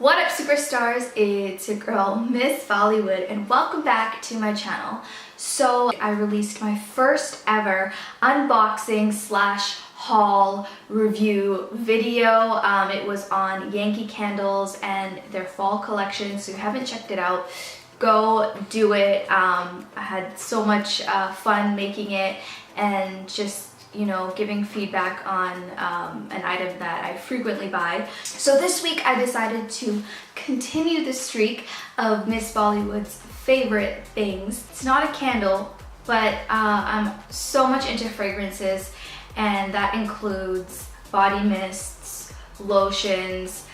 What up, superstars? It's your girl, Miss bollywooD, and welcome back to my channel. So I released my first ever unboxing slash haul review video. It was on Yankee Candles and their fall collection. So if you haven't checked it out, go do it. I had so much fun making it and just giving feedback on an item that I frequently buy. So this week I decided to continue the streak of Miss bollywooD's favorite things. It's not a candle, but I'm so much into fragrances, and that includes body mists, lotions.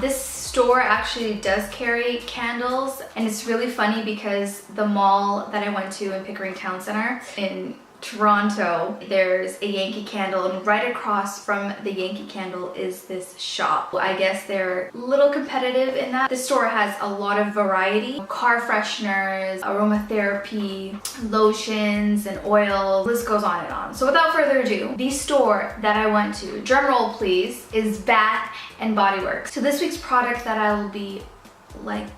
This store actually does carry candles, and it's really funny because the mall that I went to in Pickering Town Center in Toronto, there's a Yankee Candle, and right across from the Yankee Candle is this shop. I guess they're a little competitive in that. This store has a lot of variety. Car fresheners, aromatherapy, lotions, and oils. This goes on and on. So without further ado, the store that I went to, drumroll please, is Bath and Body Works. So this week's product that I will be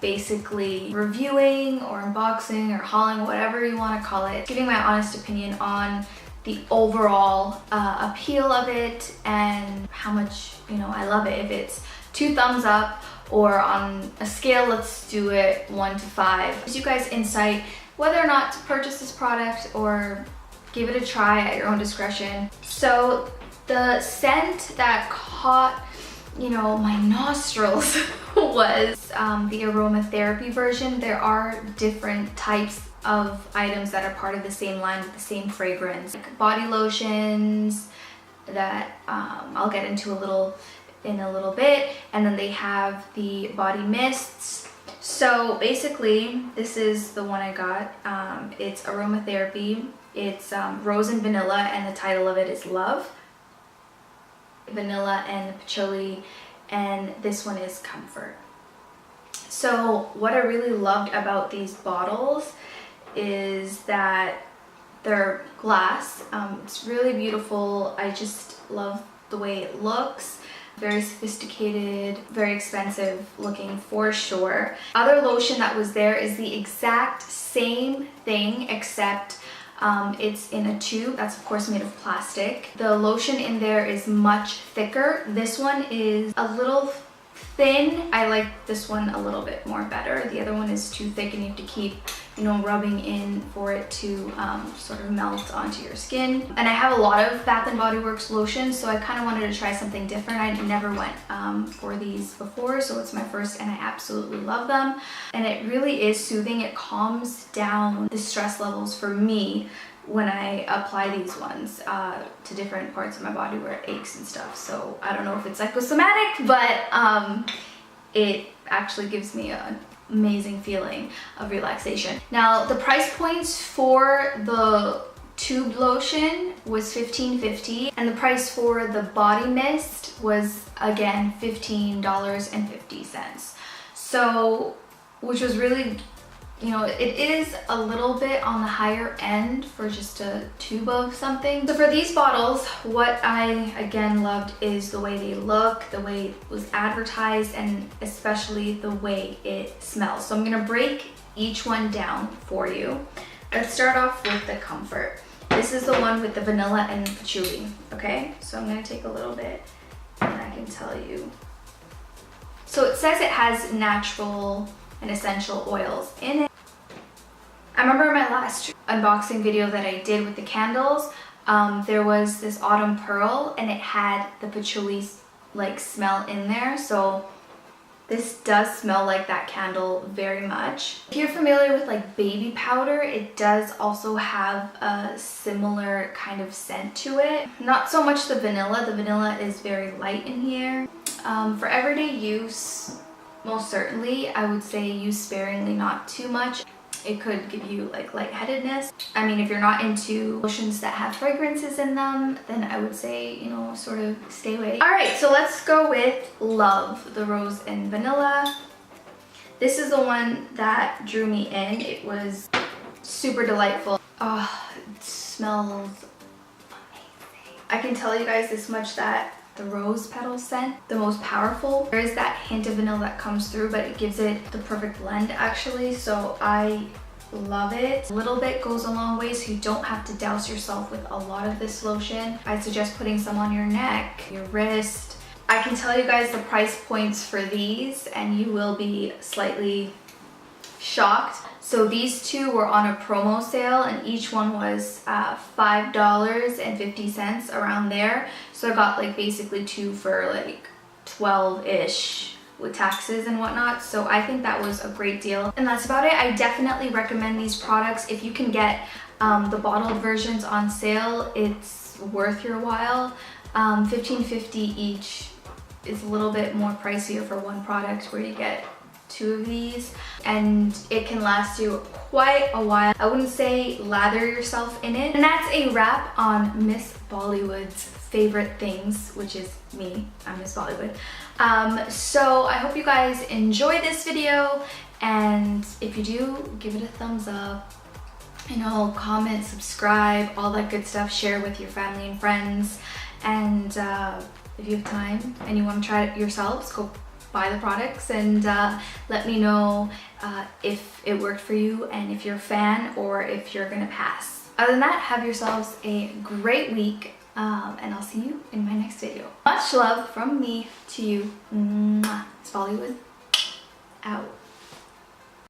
basically reviewing or unboxing or hauling, whatever you want to call it, giving my honest opinion on the overall appeal of it and how much I love it. If it's 2 thumbs up, or on a scale, let's do it 1 to 5. Gives you guys insight whether or not to purchase this product or give it a try at your own discretion. So the scent that caught my nostrils was the aromatherapy version. There are different types of items that are part of the same line with the same fragrance, like body lotions that I'll get into in a little bit, and then they have the body mists. So basically, this is the one I got. It's aromatherapy. It's rose and vanilla, and the title of it is Love. Vanilla and patchouli, and this one is Comfort. So what I really loved about these bottles is that they're glass. It's really beautiful. I just love the way it looks. Very sophisticated, very expensive looking for sure. Other lotion that was there is the exact same thing, except it's in a tube that's of course made of plastic. The lotion in there is much thicker. This one is a little thin. I like this one a little bit more better. The other one is too thick and you have to keep rubbing in for it to sort of melt onto your skin. And I have a lot of Bath and Body Works lotions, so I kind of wanted to try something different. I never went for these before, so it's my first, and I absolutely love them. And it really is soothing. It calms down the stress levels for me when I apply these ones to different parts of my body where it aches and stuff. So I don't know if it's psychosomatic, but it actually gives me an amazing feeling of relaxation. Now, the price points for the tube lotion was $15.50, and the price for the body mist was again $15.50. So, which was really, it is a little bit on the higher end for just a tube of something. So for these bottles, what I again loved is the way they look, the way it was advertised, and especially the way it smells. So I'm gonna break each one down for you. Let's start off with the Comfort. This is the one with the vanilla and patchouli, okay? So I'm gonna take a little bit and I can tell you. So it says it has natural and essential oils in it. I remember in my last unboxing video that I did with the candles, there was this autumn pearl and it had the patchouli smell in there. So this does smell like that candle very much. If you're familiar with baby powder, it does also have a similar kind of scent to it. Not so much the vanilla. The vanilla is very light in here. For everyday use, most certainly, I would say use sparingly, not too much. It could give you lightheadedness. I mean, if you're not into lotions that have fragrances in them, then I would say, sort of stay away. All right, so let's go with Love, the rose and vanilla. This is the one that drew me in. It was super delightful. Oh, it smells amazing. I can tell you guys this much, that the rose petal scent, the most powerful. There is that hint of vanilla that comes through, but it gives it the perfect blend actually, so I love it. A little bit goes a long way, so you don't have to douse yourself with a lot of this lotion. I'd suggest putting some on your neck, your wrist. I can tell you guys the price points for these and you will be slightly shocked. So these two were on a promo sale and each one was $5.50, around there. So I got like basically two for like 12-ish with taxes and whatnot. So I think that was a great deal. And that's about it. I definitely recommend these products. If you can get the bottled versions on sale, it's worth your while. $15.50 each is a little bit more pricier for one product where you get two of these, and it can last you quite a while. I wouldn't say lather yourself in it. And that's a wrap on Miss Bollywood's favorite things, which is me. I'm Miss Bollywood. So I hope you guys enjoy this video, and if you do, give it a thumbs up, you know, comment, subscribe, all that good stuff. Share with your family and friends, and if you have time and you want to try it yourselves, go buy the products and let me know if it worked for you and if you're a fan or if you're gonna pass. Other than that, have yourselves a great week, and I'll see you in my next video. Much love from me to you. Mwah. It's Bollywood out.